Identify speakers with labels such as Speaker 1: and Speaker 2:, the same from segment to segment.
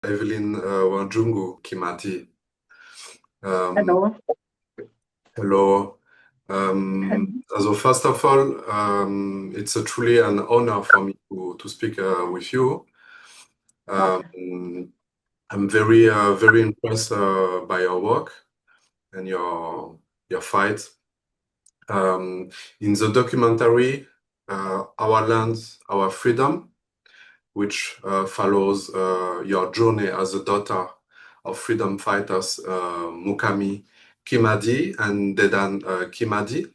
Speaker 1: Evelyn Wanjugu Kimathi.
Speaker 2: Hello.
Speaker 1: Hello. So first of all, it's truly an honor for me to speak with you. I'm very impressed by your work and your fight. In the documentary, Our Land, Our Freedom, which follows your journey as a daughter of freedom fighters Mukami Kimathi and Dedan Kimathi.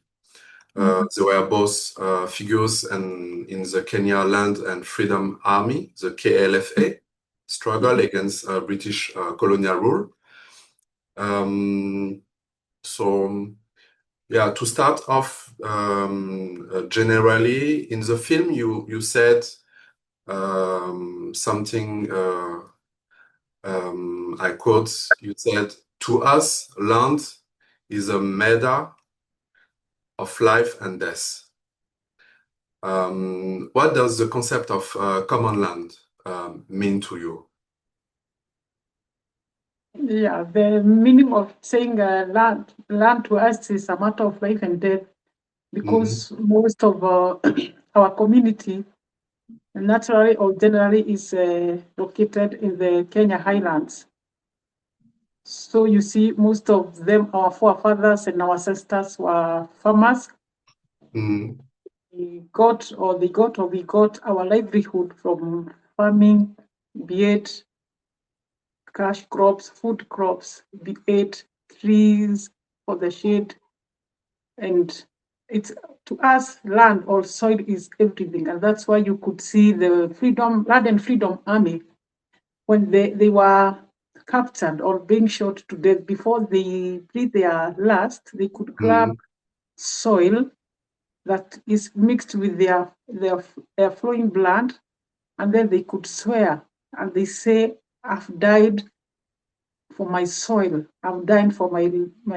Speaker 1: They were both figures in the Kenya Land and Freedom Army, the KLFA, struggle against British colonial rule. Yeah, to start off, generally in the film, you said something, I quote, you said, "To us, land is a matter of life and death." What does the concept of common land mean to you?
Speaker 2: Yeah, the meaning of saying land to us is a matter of life and death, because most of our community, naturally or generally, is located in the Kenya highlands. So you see, most of them, our forefathers and our ancestors were farmers. We got our livelihood from farming, be it cash crops, food crops, be it trees for the shade. And it's, to us, land or soil is everything. And that's why you could see the Land and Freedom Army, when they were captured or being shot to death, before they breathe their last, they could grab soil that is mixed with their flowing blood, and then they could swear, and they say, "I've died for my soil, I've died for my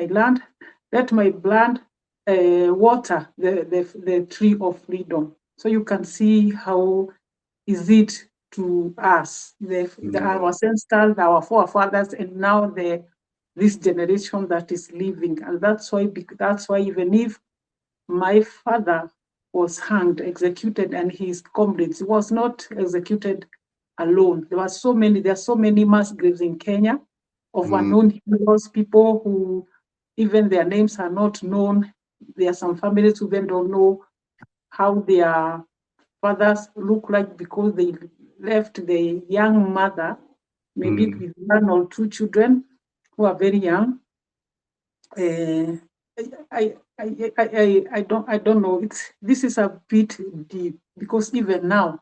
Speaker 2: land, let my blood water the tree of freedom." So you can see how is it to us, our ancestors, our forefathers, and now this generation that is living. And that's why even if my father was hanged, executed, and his comrades, he was not executed alone. There are so many mass graves in Kenya of unknown heroes, people who even their names are not known. There are some families who then don't know how their fathers look like, because they left the young mother, maybe with one or two children who are very young. I don't know. This is a bit deep, because even now,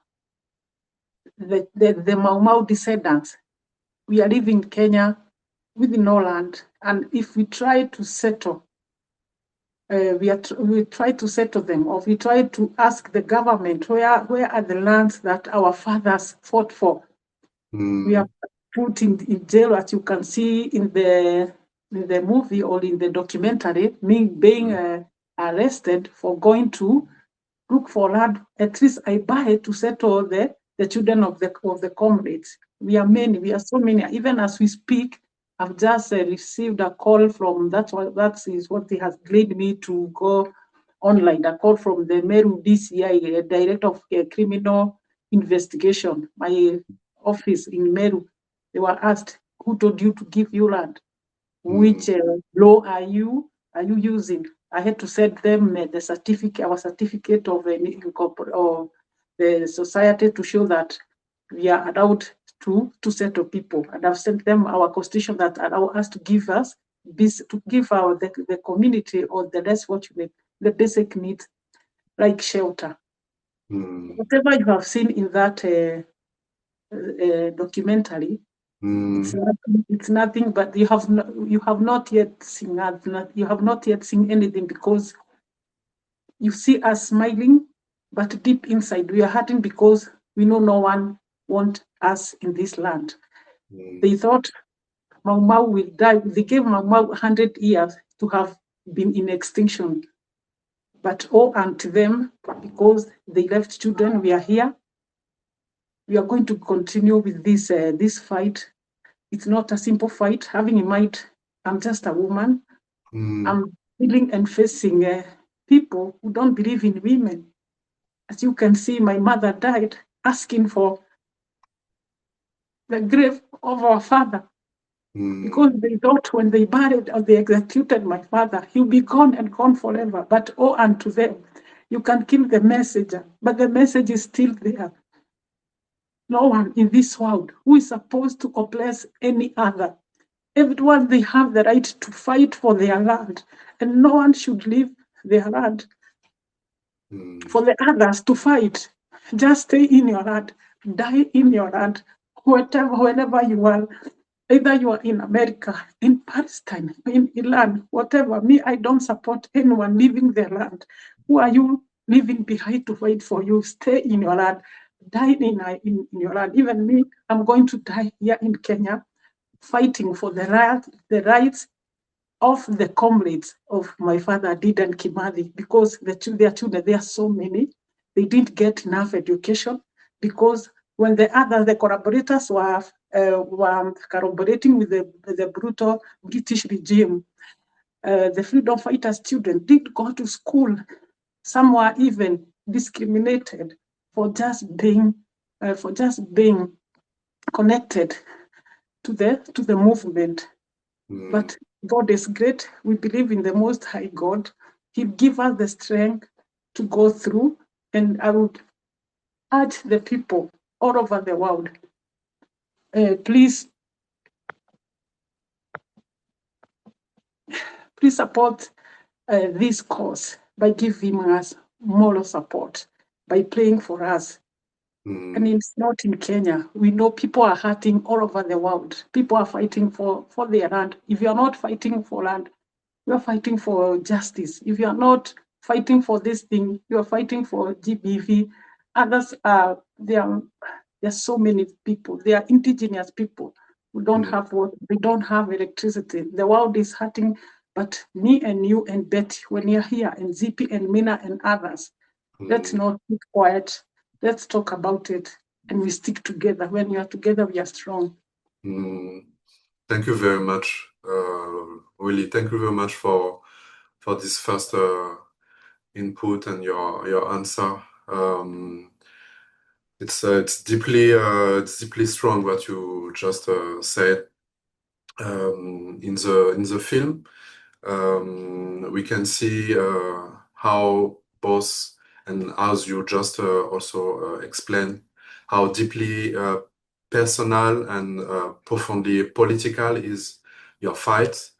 Speaker 2: the Mau Mau descendants, we are living in Kenya with no land, and if we try to settle, we try to settle them, or we try to ask the government where are the lands that our fathers fought for. We are put in jail, as you can see in the movie or in the documentary, being arrested for going to look for land. At least I buy to settle the children of the comrades. We are many. We are so many. Even as we speak, I've just received a call from that is what has led me to go online. A call from the Meru DCI, Director of Criminal Investigation, my office in Meru. They were asked, "Who told you to give you land? Which law are you using?" I had to send them our certificate of the society, to show that we are allowed to settle people. And I've sent them our constitution that allow us to give the community, or the less fortunate, the basic needs, like shelter. Whatever you have seen in that documentary, it's nothing, but you have not yet seen anything, because you see us smiling, but deep inside we are hurting, because we know no one wants us in this land. They thought Mau Mau will die. They gave Mau Mau 100 years to have been in extinction, but unto them, because they left children. We are here. We are going to continue with this fight It's not a simple fight. Having in mind, I'm just a woman. I'm dealing and facing people who don't believe in women. As you can see, my mother died asking for the grave of our father, because they thought when they buried or they executed my father, he'll be gone and gone forever. But oh, unto them, you can kill the messenger, but the message is still there. No one in this world who is supposed to oppress any other. Everyone, they have the right to fight for their land, and no one should leave their land for the others to fight. Just stay in your land, die in your land, wherever you are. Either you are in America, in Palestine, in Iran, whatever. Me, I don't support anyone leaving their land. Who are you leaving behind to fight for you? Stay in your land, die in your land. Even me, I'm going to die here in Kenya, fighting for the rights of the comrades of my father, Dedan Kimathi, because their children, there are so many, they didn't get enough education, because when the collaborators were collaborating with the brutal British regime, the freedom fighters' children did go to school. Some were even discriminated for just being connected to the movement. But God is great. We believe in the Most High God. He'll give us the strength to go through. And I would urge the people all over the world, please support this cause by giving us moral support, by praying for us. And it's not in Kenya. We know people are hurting all over the world. People are fighting for their land. If you are not fighting for land, you are fighting for justice. If you are not fighting for this thing, you are fighting for GBV. Others are, there are so many people. They are indigenous people who don't have water, they don't have electricity. The world is hurting, but me and you and Betty, when you're here, and Zippy and Meena and others, let's not keep quiet. Let's talk about it, and we stick together. When we are together, we are strong.
Speaker 1: Thank you very much, Willie. Thank you very much for this first input and your answer. It's deeply strong what you just said. In the film, we can see how both, and as you just also explained, how deeply personal and profoundly political is your fight.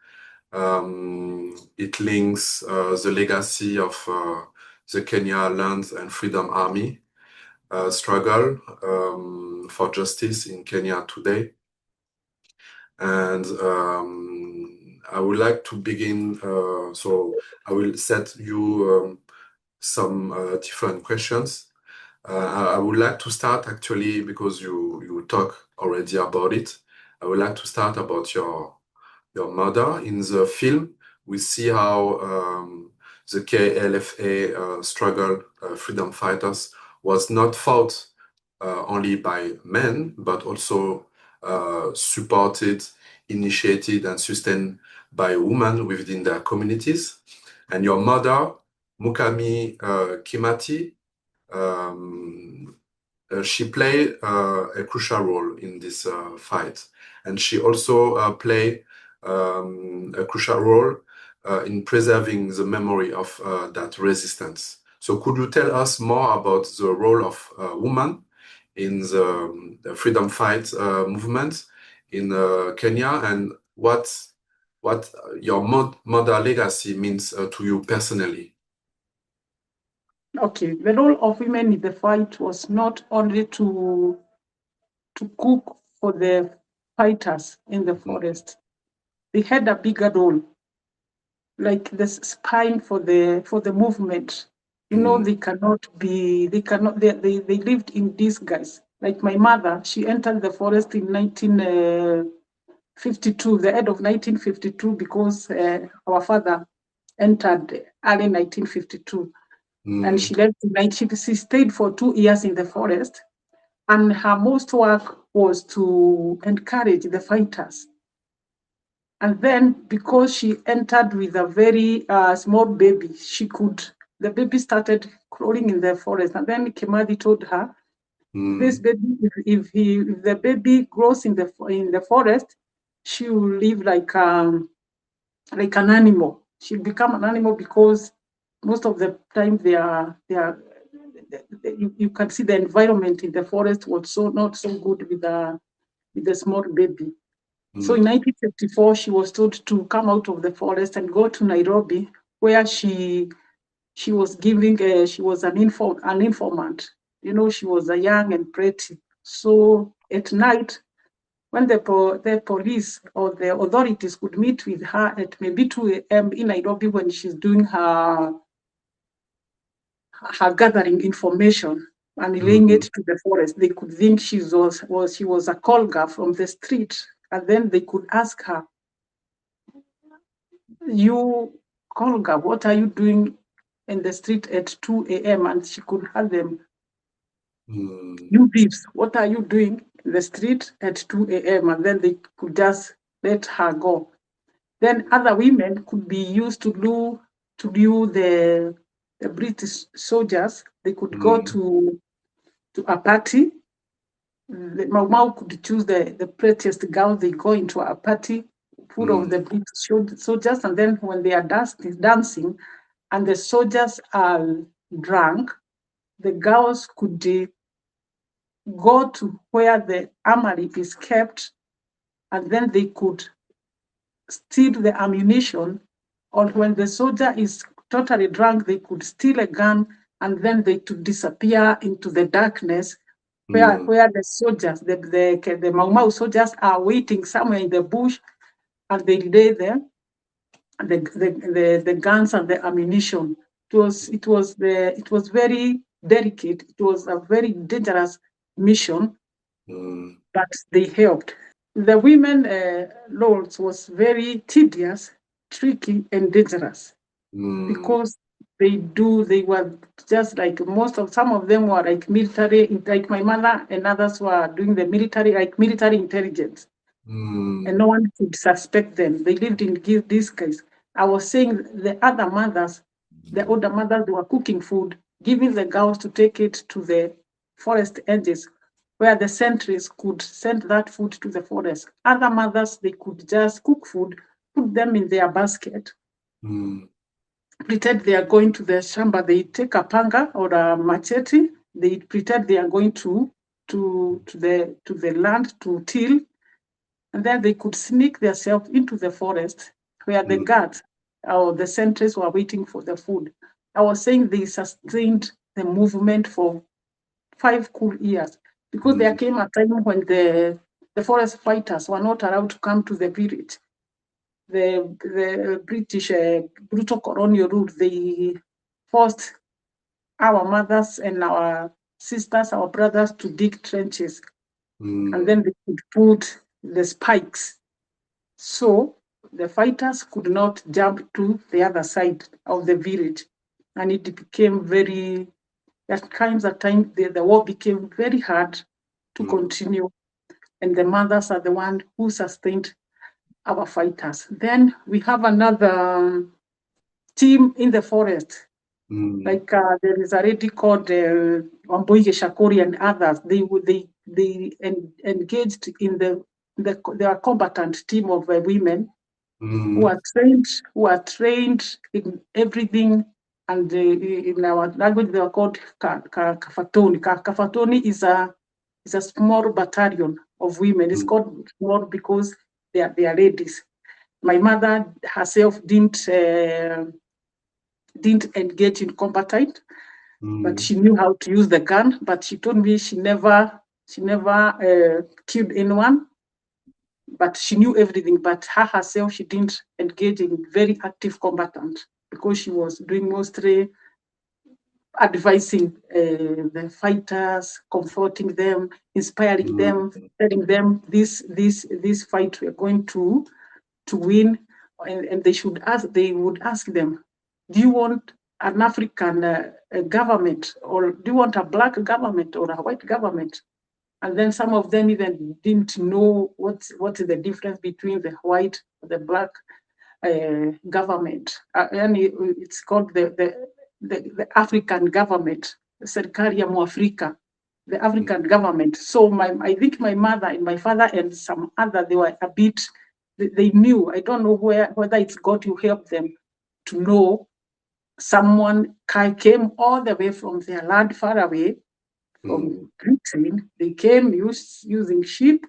Speaker 1: It links the legacy of the Kenya Land and Freedom Army struggle for justice in Kenya today. And I would like to begin, so I will set you some different questions. I would like to start actually, because you talk already about it. I would like to start about your mother. In the film, we see how the KLFA struggle, freedom fighters, was not fought only by men, but also supported, initiated, and sustained by women within their communities. And your mother, Mukami Kimathi, she played a crucial role in this fight. And she also played a crucial role in preserving the memory of that resistance. So could you tell us more about the role of women in the freedom fight movement in Kenya, and what your mother legacy means to you personally?
Speaker 2: Okay, the role of women in the fight was not only to cook for the fighters in the forest. They had a bigger role, like the spying for the movement. You know, they lived in disguise. Like my mother, she entered the forest in 1952, the end of 1952, because our father entered early 1952. And she left she stayed for 2 years in the forest. And her most work was to encourage the fighters. And then because she entered with a very small baby, the baby started crawling in the forest. And then Kimathi told her, this baby, if the baby grows in the forest, she will live like an animal. She'll become an animal because most of the time you can see the environment in the forest was not so good with the small baby. So in 1954, she was told to come out of the forest and go to Nairobi, where she was she was an informant. You know, she was a young and pretty. So at night, when the police or the authorities could meet with her at maybe 2 a.m. in Nairobi when she's doing her gathering information and relaying it to the forest, they could think she was a call girl from the street, and then they could ask her, "You call girl, what are you doing in the street at 2 a.m.?" And she could have them, "You thieves, what are you doing in the street at 2 a.m.?" And then they could just let her go. Then other women could be used to do the British soldiers. They could go to a party. The Mau Mau could choose the prettiest girl. They go into a party full of the British soldiers, and then when they are dancing, and the soldiers are drunk, the girls could go to where the armory is kept, and then they could steal the ammunition, or when the soldier is totally drunk, they could steal a gun, and then they could disappear into the darkness where the soldiers, the Mau Mau soldiers are waiting somewhere in the bush, and they lay there the guns and the ammunition. It was very delicate. It was a very dangerous mission, but they helped. The women roles was very tedious, tricky, and dangerous because they were just like some of them were like military, like my mother, and others were doing the military, like military intelligence. And no one could suspect them. They lived in this case. I was saying the other mothers, the older mothers, they were cooking food, giving the girls to take it to the forest edges where the sentries could send that food to the forest. Other mothers, they could just cook food, put them in their basket, pretend they are going to the shamba. They take a panga or a machete. They pretend they are going to the land to till, and then they could sneak themselves into the forest where the guards or the sentries were waiting for the food. I was saying they sustained the movement for 5 cool years because there came a time when the forest fighters were not allowed to come to the village. The British brutal colonial rule, they forced our mothers and our sisters, our brothers to dig trenches, and then they could put the spikes. So the fighters could not jump to the other side of the village, and it became at times the war became very hard to continue, and the mothers are the one who sustained our fighters. Then we have another team in the forest. Like there is a lady called Wamboige Shakori and others. They engaged in their combatant team of women who are trained in everything. And in our language, they are called kafatoni. Kafatoni is a small battalion of women. It's called small because they are ladies. My mother herself didn't engage in combatant, but she knew how to use the gun. But she told me she never killed anyone, but she knew everything. But her herself, she didn't engage in very active combatant because she was doing mostly advising the fighters, comforting them, inspiring them, telling them this fight we're going to win, and they would ask them, do you want an African government, or do you want a black government or a white government? And then some of them even didn't know what is the difference between the white and the black government. And it's called the African government, Serikali ya Mwafrika, the African government. So I think my mother and my father and some other, they were a bit, they knew. I don't know whether it's God who helped them to know someone came all the way from their land far away from Britain. They came using ship,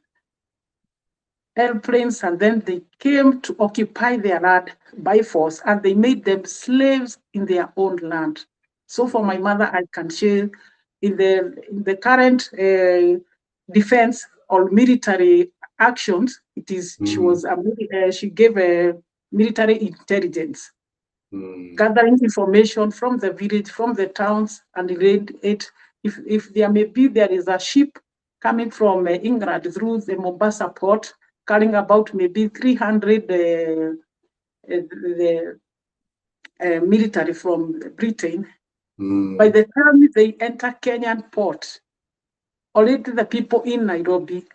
Speaker 2: airplanes, and then they came to occupy their land by force, and they made them slaves in their own land. So for my mother, I can share in the current defense or military actions, it is she gave a military intelligence, gathering information from the village, from the towns, and read it. If there is a ship coming from England through the Mombasa port, carrying about maybe 300 military from Britain. By the time they enter Kenyan port, already the people in Nairobi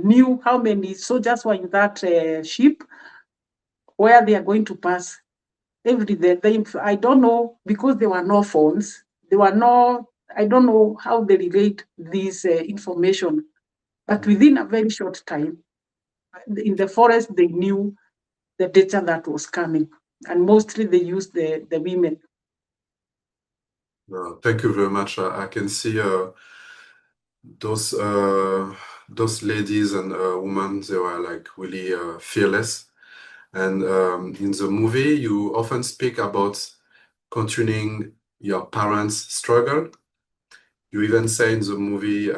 Speaker 2: knew how many soldiers were in that ship, where they are going to pass every day. I don't know, because there were no phones. I don't know how they relate this information. But within a very short time, in the forest, they knew the data that was coming. And mostly they used the women.
Speaker 1: Thank you very much. I can see those ladies and women, they were like really fearless. And in the movie, you often speak about continuing your parents' struggle. You even say in the movie,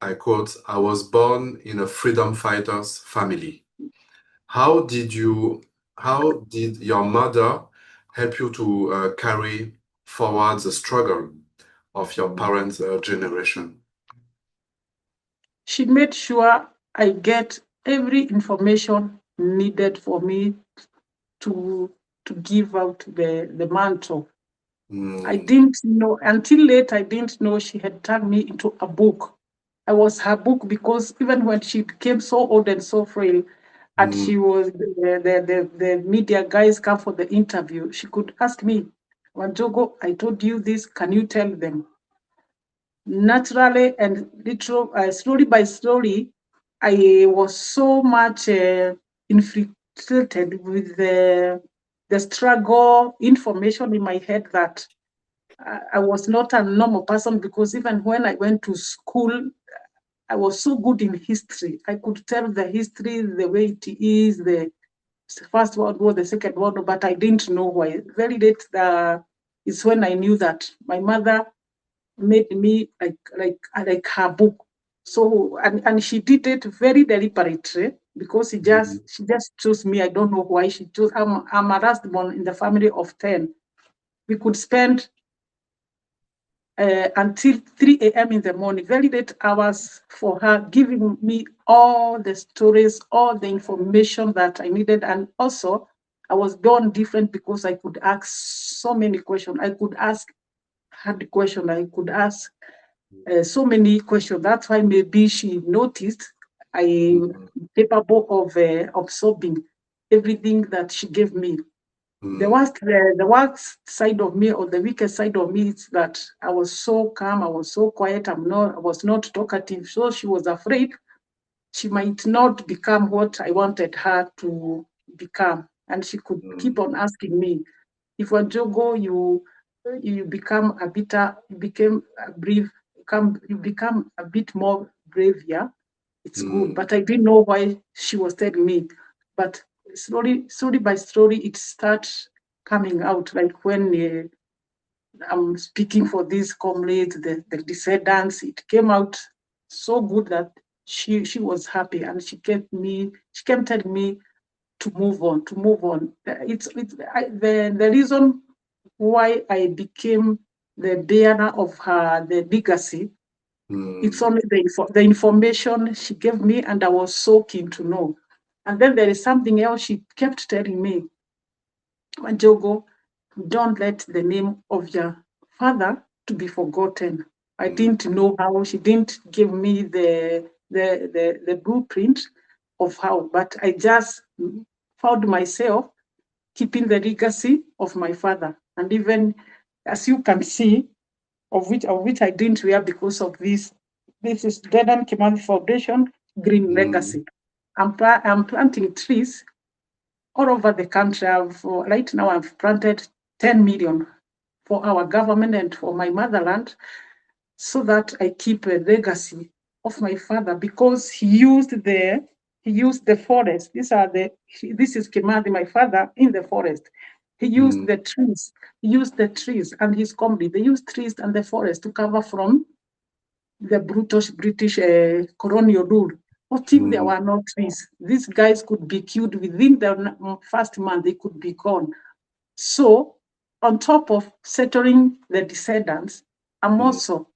Speaker 1: I quote, "I was born in a freedom fighter's family." How did your mother help you to carry forward the struggle of your parents' generation?
Speaker 2: She made sure I get every information needed for me to give out the mantle. I didn't know until late. I didn't know she had turned me into a book. I was her book, because even when she became so old and so frail, and she was the media guys come for the interview, she could ask me, "Wanjugu, I told you this. Can you tell them?" Naturally and slowly by slowly, I was so much infiltrated with the struggle information in my head that I was not a normal person, because even when I went to school, I was so good in history. I could tell the history the way it is, the First World War, the Second World War, but I didn't know why. Very late is when I knew that my mother made me like her book. So and she did it very deliberately, because she just chose me. I don't know why she chose. I'm a last born in the family of 10. We could spend until 3 a.m. in the morning, very late hours, for her giving me all the stories, all the information that I needed. And also, I was born different, because I could ask so many questions. I could ask hard questions. I could ask so many questions. That's why maybe she noticed I am capable of absorbing everything that she gave me. The worst side of me, or the weakest side of me, is that I was so calm, I was so quiet, I was not talkative. So she was afraid she might not become what I wanted her to become. And she could keep on asking me, "If Wanjugu, you become a bit, you become a bit more brave, yeah, it's good." But I didn't know why she was telling me. But slowly by slowly, it starts coming out. Like when I'm speaking for these comrades, the descendants, it came out so good that she was happy, and she kept telling me to move on, to move on. The reason why I became the bearer of the legacy, it's only the information she gave me, and I was so keen to know. And then there is something else she kept telling me, "Wanjugu, don't let the name of your father to be forgotten. I didn't know how. She didn't give me the blueprint of how, but I just found myself keeping the legacy of my father. And even as you can see, of which I didn't wear because of this. This is Dortmund Kimathi Foundation Green Legacy. I'm planting trees all over the country. Right now I've planted 10 million for our government and for my motherland, so that I keep a legacy of my father, because he used the forest. This is Kimathi, my father, in the forest. He used the trees. He used the trees and his community. They used trees and the forest to cover from the British colonial rule. What if there were no trees? These guys could be killed within the first month. They could be gone. So, on top of settling the descendants, I'm also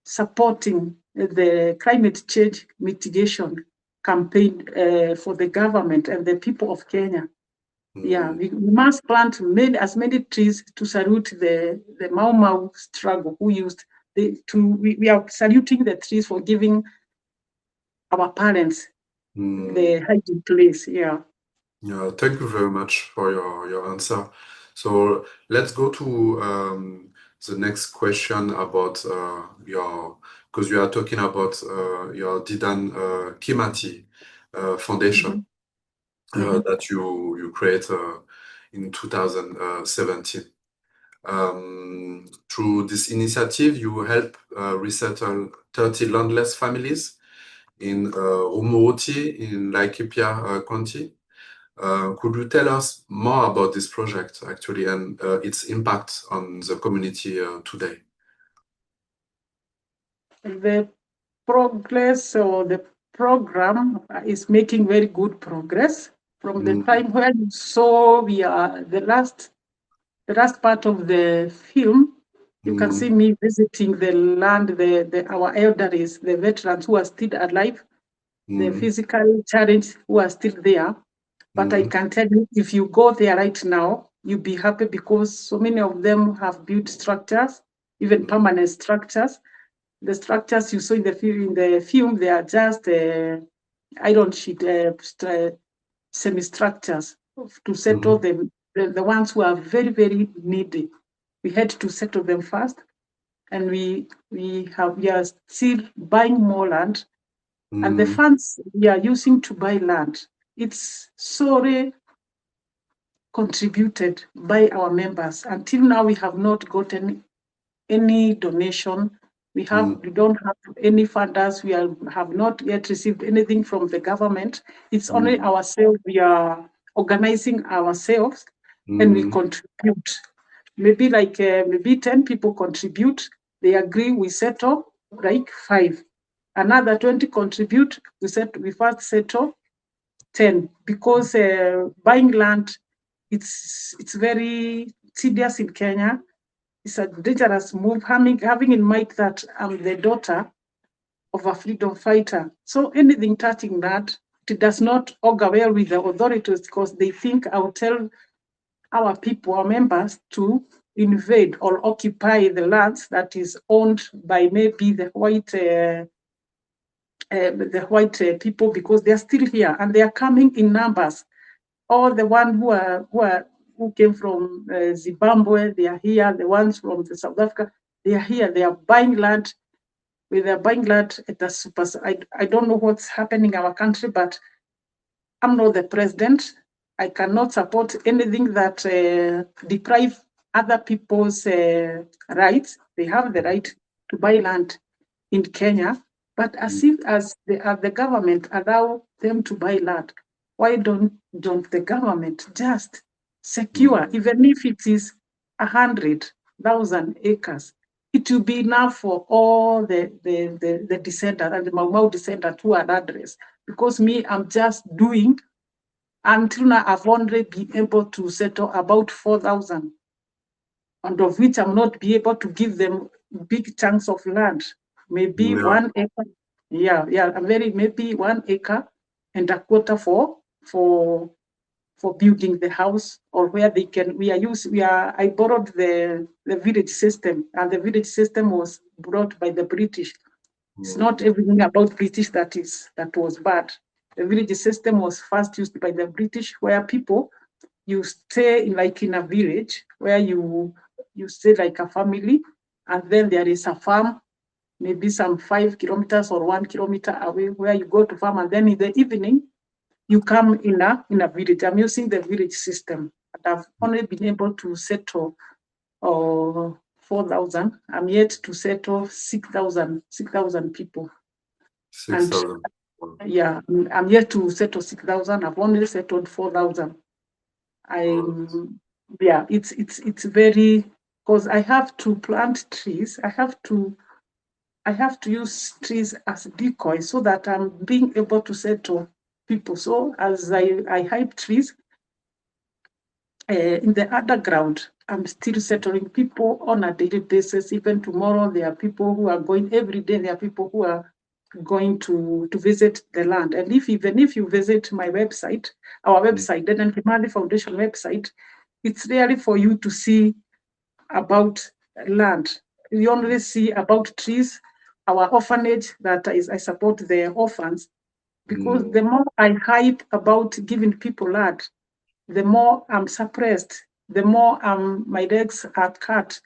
Speaker 2: supporting the climate change mitigation campaign for the government and the people of Kenya. Yeah, we must plant as many trees to salute the Mau Mau struggle who used we are saluting the trees for giving our parents the hiding place. Yeah.
Speaker 1: Yeah, thank you very much for your answer. So let's go to the next question about because you are talking about your Didan Kimathi Foundation that you create in 2017. Through this initiative, you help resettle 30 landless families in Rumuruti in Laikipia County. Could you tell us more about this project, actually, and its impact on the community today?
Speaker 2: The progress or the program is making very good progress from the time where you saw the last part of the film. You can see me visiting the land, our elderlies, the veterans who are still alive, the physical challenged who are still there. But I can tell you, if you go there right now, you'll be happy, because so many of them have built structures, even permanent structures. The structures you saw in the film, they are just iron sheet semi-structures to settle them, the ones who are very, very needy. We had to settle them first, and we are still buying more land, and the funds we are using to buy land, it's solely contributed by our members. Until now, we have not gotten any donation. We don't have any funders. We have not yet received anything from the government. It's only ourselves. We are organizing ourselves, and we contribute. Maybe maybe 10 people contribute. They agree, we settle like 5. Another 20 contribute. We first settle 10, because buying land, it's very tedious in Kenya. It's a dangerous move, having in mind that I'm the daughter of a freedom fighter. So anything touching that, it does not augur well with the authorities, because they think I'll tell our people, our members, to invade or occupy the lands that is owned by maybe the white people, because they are still here and they are coming in numbers. All the ones who came from Zimbabwe, they are here. The ones from South Africa, they are here. They are buying land. They are buying land at the super. I don't know what's happening in our country, but I'm not the president. I cannot support anything that deprive other people's rights. They have the right to buy land in Kenya, but as the government allow them to buy land, why don't the government just secure, even if it is 100,000 acres, it will be enough for all the descendants and the Mau Mau descendants who are addressed. Because me, I'm just doing, until now, I've only been able to settle about 4,000, and of which I'm not be able to give them big chunks of land, maybe 1 acre. Maybe 1 acre and a quarter for for building the house, or where they can, I borrowed the village system, and the village system was brought by the British. It's not everything about British that was bad. The village system was first used by the British, where people, you stay in a village where you stay like a family, and then there is a farm, maybe some 5 kilometers or 1 kilometer away, where you go to farm, and then in the evening you come in a village. I'm using the village system, and I've only been able to settle 4,000. I'm yet to settle 6,000 people.
Speaker 1: 6,000.
Speaker 2: Yeah, I'm yet to settle 6,000. I've only settled 4,000. Yeah, it's very, because I have to plant trees. I have to use trees as decoys so that I'm being able to settle people. So as I hide trees in the underground, I'm still settling people on a daily basis. Even tomorrow, there are people who are going every day. There are people who are going to visit the land. And even if you visit my website, our website, the Nanji Foundation website, it's really for you to see about land. You only see about trees, our orphanage that I support the orphans, because the more I hype about giving people land, the more I'm suppressed, the more my legs are cut.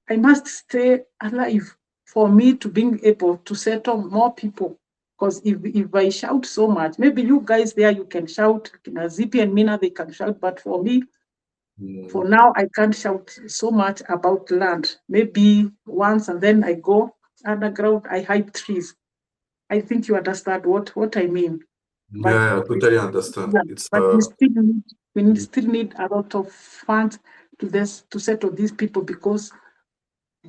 Speaker 2: I must stay alive for me to being able to settle more people. Because if I shout so much, maybe you guys there, you can shout, Zippy and Meena, they can shout, but for me, for now, I can't shout so much about land. Maybe once, and then I go underground, I hype trees. I think you understand what I mean.
Speaker 1: Yeah, I totally understand.
Speaker 2: Yeah, but we still need a lot of funds to settle these people, because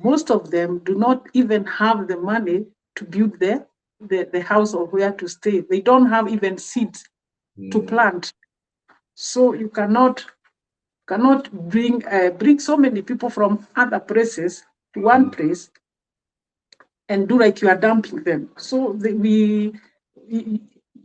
Speaker 2: most of them do not even have the money to build the house or where to stay. They don't have even seeds to plant. So you cannot bring so many people from other places to one place and do like you are dumping them. So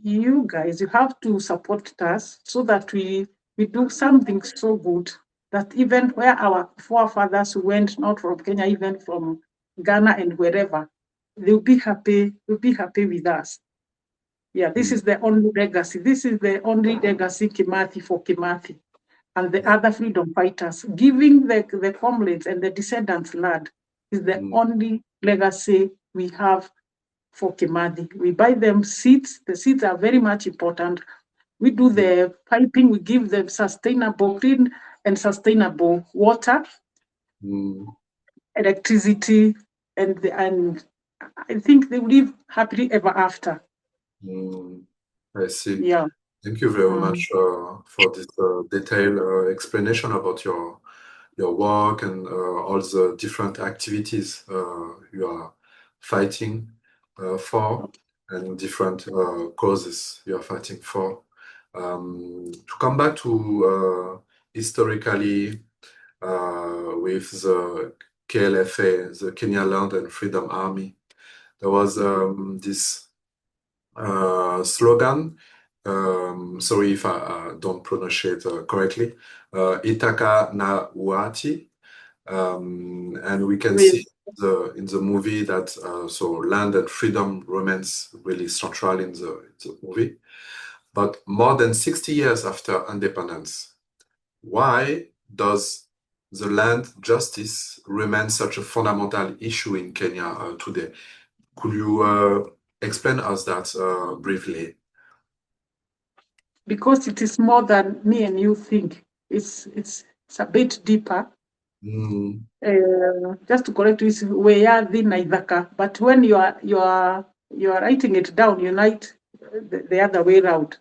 Speaker 2: you guys, you have to support us so that we do something so good that even where our forefathers went, not from Kenya, even from Ghana and wherever, they'll be happy with us. Yeah, this is the only legacy. This is the only legacy Kimathi for Kimathi and the other freedom fighters. Giving the comrades and the descendants land is the only legacy we have for Kimathi. We buy them seeds. The seeds are very much important. We do the piping. We give them sustainable, clean and sustainable water, electricity, and I think they live happily ever after.
Speaker 1: I see.
Speaker 2: Yeah.
Speaker 1: Thank you very much for this detailed explanation about your work and all the different activities you are fighting for, and different causes you are fighting for. To come back to historically with the KLFA, the Kenya Land and Freedom Army, there was this slogan. Sorry if I don't pronounce it correctly. Itaka na Uati. And we can see in the movie that so land and freedom remains really central in the movie. But more than 60 years after independence, why does the land justice remain such a fundamental issue in Kenya today? Could you explain us that briefly?
Speaker 2: Because it is more than me and you think. It's a bit deeper. Just to correct you, it's Weyadhi Naithaka. But when you are writing it down, you write the other way around.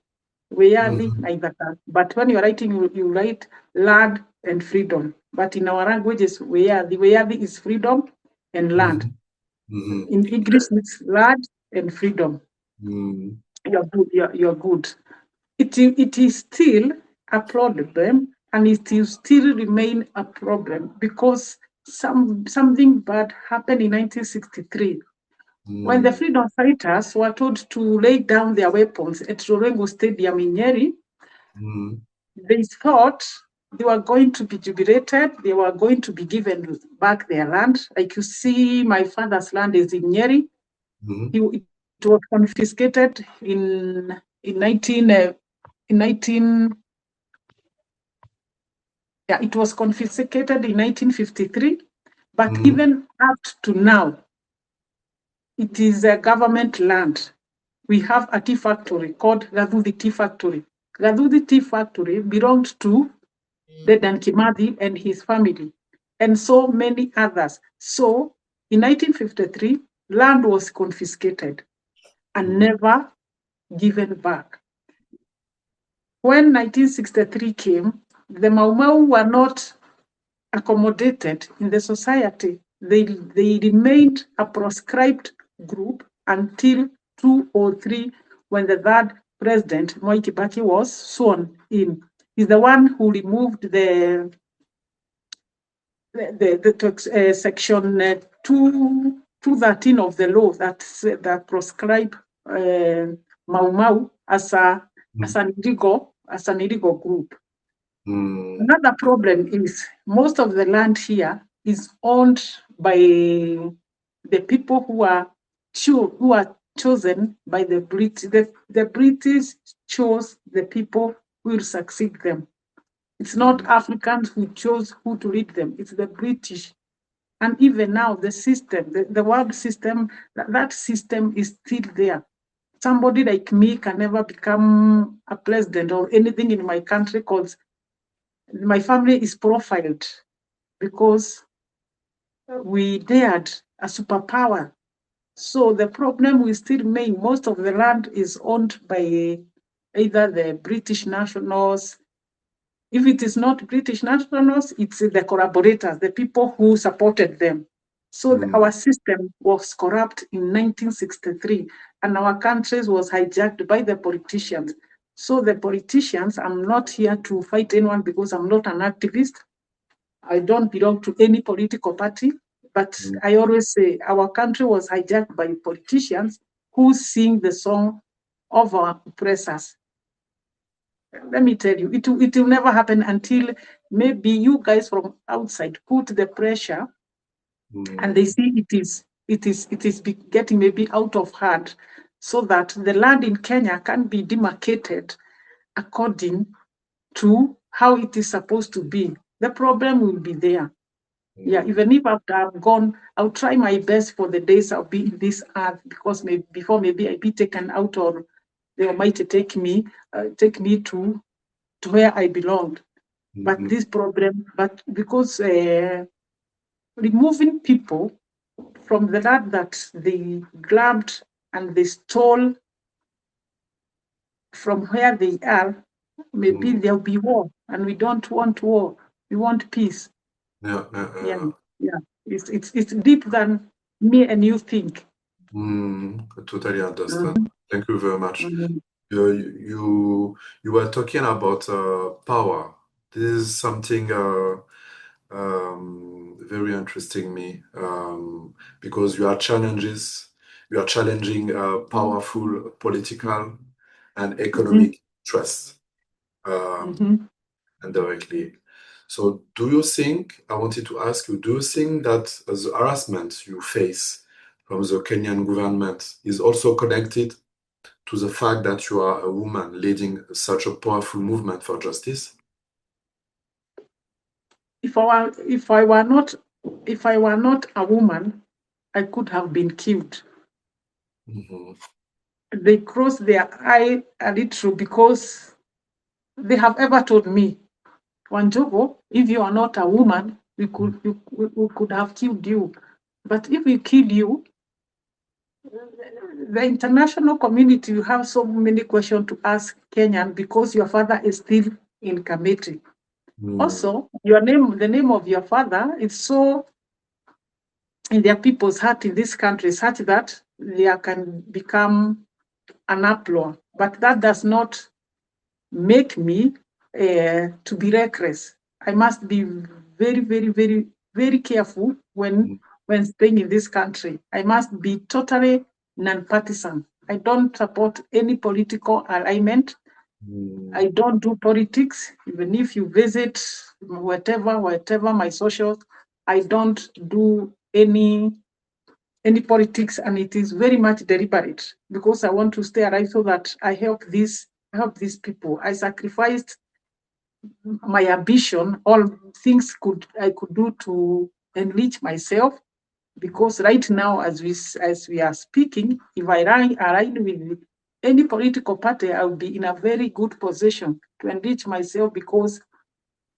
Speaker 2: Weyadhi Naithaka. But when you're writing, you write land and freedom. But in our languages, Weyadhi. Weyadhi is freedom and land. In English, it's land and freedom. You're good. You're good. It is still a problem, and it will still remain a problem, because something bad happened in 1963 when the freedom fighters were told to lay down their weapons at Rorengo Stadium in Nyeri. they thought they were going to be jubilated, they were going to be given back their land. Like you see, my father's land is in Nyeri. It was confiscated in 1953, but even up to now, it is a government land. We have a tea factory called Gaduthi Tea Factory. Gaduthi Tea Factory belonged to Dedan Kimathi and his family, and so many others. So in 1953, land was confiscated and never given back. When 1963 came, the Mau Mau were not accommodated in the society. They remained a proscribed group until 2003, when the third president, Mwai Kibaki, was sworn in. He's the one who removed the section 213 of the law that proscribe Mau Mau as an illegal group. Another problem is most of the land here is owned by the people who are chosen by the British. The British chose the people who will succeed them. It's not Africans who chose who to lead them, it's the British. And even now, the system, the world system, that system is still there. Somebody like me can never become a president or anything in my country because my family is profiled because we dared a superpower. So the problem will still remain. Most of the land is owned by either the British nationals. If it is not British nationals, it's the collaborators, the people who supported them. So our system was corrupt in 1963, and our country was hijacked by the politicians. So the politicians, I'm not here to fight anyone because I'm not an activist. I don't belong to any political party, but I always say our country was hijacked by politicians who sing the song of our oppressors. Let me tell you, it will never happen until maybe you guys from outside put the pressure and they see it is getting maybe out of hand, so that the land in Kenya can be demarcated according to how it is supposed to be. The problem will be there. Yeah, even if after I'm gone, I'll try my best for the days I'll be in this earth, because before maybe I be taken out, or they Almighty take me to where I belonged. But this problem, because removing people from the land that they grabbed and they stole from where they are, maybe there'll be war, and we don't want war. We want peace. Yeah. It's deep than me and you think.
Speaker 1: I totally understand. Thank you very much. You were talking about power. This is something very interesting me, because you are challenging powerful political and economic interests indirectly. So I wanted to ask you, do you think that the harassment you face from the Kenyan government is also connected to the fact that you are a woman leading such a powerful movement for justice?
Speaker 2: If I were not a woman, I could have been killed. They cross their eye a little because they have ever told me, Wanjugu, if you are not a woman, we could have killed you. But if we kill you, the international community will have so many questions to ask Kenyan, because your father is still in committee. Also, the name of your father is so in their people's heart in this country, such that they can become an uproar. But that does not make me to be reckless. I must be very, very, very, very careful when staying in this country. I must be totally non-partisan. I don't support any political alignment. I don't do politics. Even if you visit whatever my socials, I don't do any politics, and it is very much deliberate because I want to stay alive so that I help these people. I sacrificed my ambition, all things I could do to enrich myself, because right now, as we are speaking, if I align with any political party, I'll be in a very good position to enrich myself, because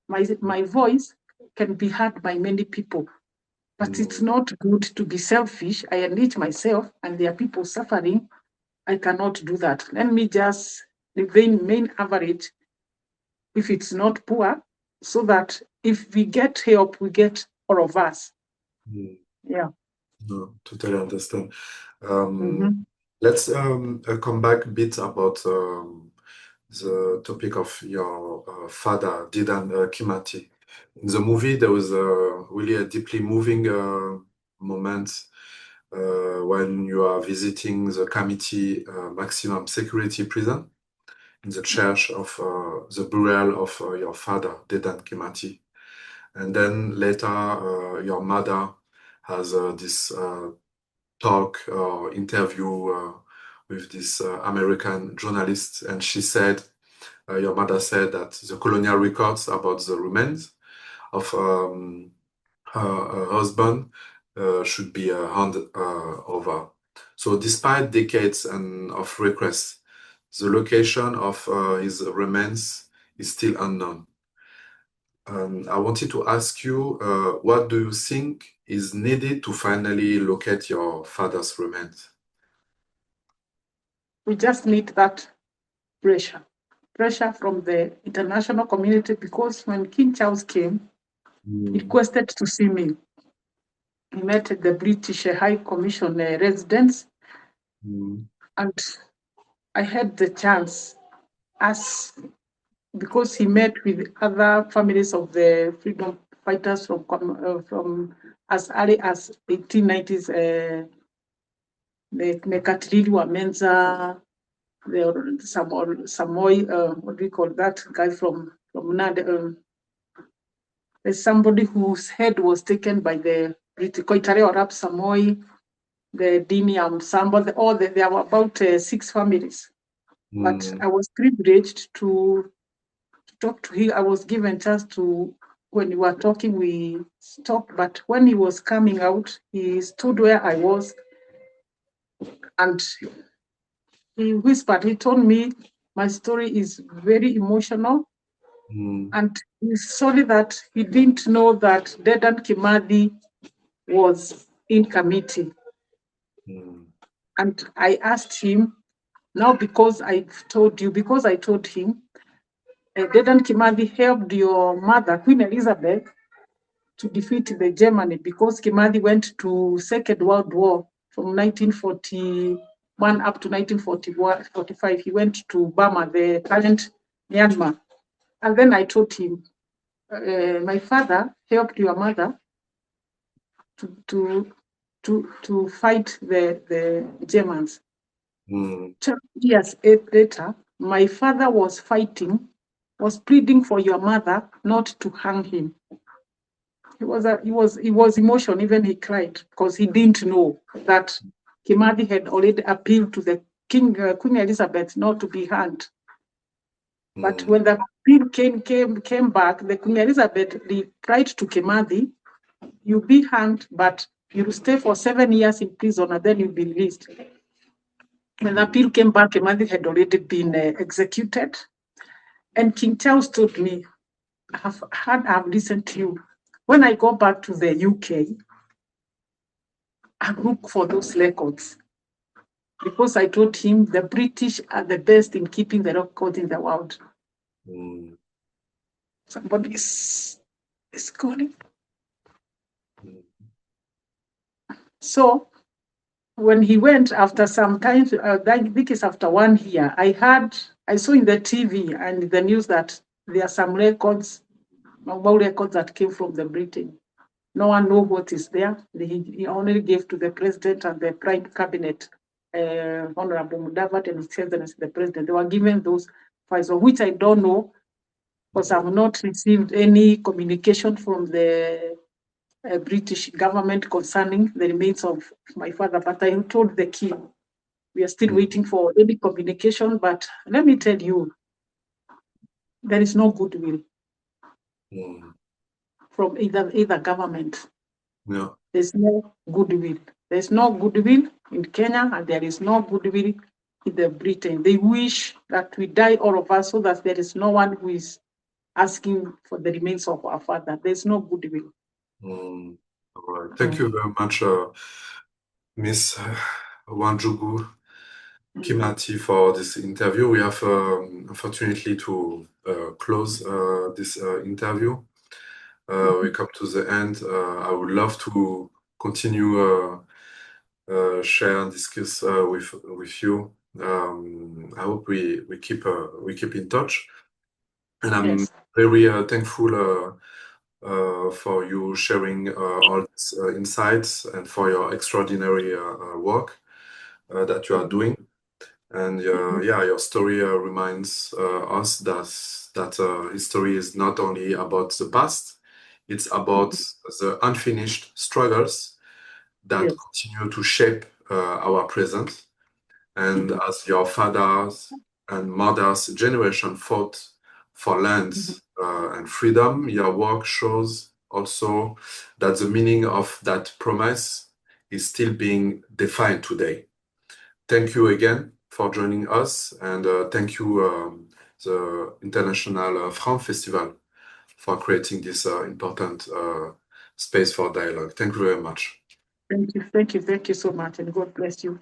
Speaker 2: my voice can be heard by many people. But it's not good to be selfish. I enrich myself and there are people suffering. I cannot do that. Let me just remain average if it's not poor, so that if we get help, we get all of us. Yeah.
Speaker 1: No, totally understand. Let's come back a bit about the topic of your father, Didan Kimathi. In the movie, there was really a deeply moving moment when you are visiting the committee maximum security prison in the church of the burial of your father, Didan Kimathi. And then later, your mother has this talk or interview with this American journalist, and she said, your mother said that the colonial records about the remains of her husband should be handed over. So despite decades of requests, the location of his remains is still unknown. I wanted to ask you, what do you think is needed to finally locate your father's remains?
Speaker 2: We just need that pressure from the international community, because when King Charles came, he requested to see me. He met at the British High Commission residence, and I had the chance, because he met with other families of the freedom fighters from as early as 1890s, the Mekatilili Wamenza, the Samoy, what do we call that guy from Nande? There's somebody whose head was taken by the British Koitare or Rap Samoy, the Diniam Samba, there were about 6 families. But I was privileged to talk to him. I was given chance to, when we were talking, we stopped, but when he was coming out, he stood where I was and he whispered, he told me my story is very emotional. And he's sorry that he didn't know that Dedan Kimathi was in committee. And I asked him, now because I told him, Dedan Kimathi helped your mother, Queen Elizabeth, to defeat the Germany, because Kimathi went to Second World War from 1941 up to 1945. He went to Burma, the current Myanmar. And then I told him, my father helped your mother to fight the Germans. 12 years later, my father was pleading for your mother not to hang him. He was emotional, even he cried, because he didn't know that Kimathi had already appealed to the Queen Elizabeth not to be hanged. But when the appeal came back, the Queen Elizabeth replied to Kimathi, you'll be hanged, but you'll stay for 7 years in prison and then you'll be released. When the appeal came back, Kimathi had already been executed. And King Charles told me, I've listened to you. When I go back to the UK, I look for those records, because I told him the British are the best in keeping the records in the world. Somebody is calling. So when he went, after some time, I think it's after 1 year, I saw in the TV and the news that there are some records, mobile records that came from the Britain. No one knows what is there. He only gave to the president and the prime cabinet, Honorable Mudavadi and his excellency the president. They were given those supervisor, which I don't know because I've not received any communication from the British government concerning the remains of my father. But I told the king, we are still waiting for any communication. But let me tell you, there is no goodwill from either government.
Speaker 1: Yeah.
Speaker 2: There's no goodwill. There's no goodwill in Kenya, and there is no goodwill in the Britain. They wish that we die, all of us, so that there is no one who is asking for the remains of our father. There's no goodwill.
Speaker 1: All right. Thank you very much, Miss Wanjugu Kimathi, for this interview. We have unfortunately to close this interview. We come to the end. I would love to continue share and discuss with you. I hope we keep in touch, and I'm very thankful for you sharing all these insights and for your extraordinary work that you are doing. And yeah, your story reminds us that history is not only about the past, it's about the unfinished struggles that continue to shape our present. And as your fathers and mothers' generation fought for lands and freedom, your work shows also that the meaning of that promise is still being defined today. Thank you again for joining us, and thank you, the International Franc Festival, for creating this important space for dialogue. Thank you very much.
Speaker 2: Thank you so much, and God bless you.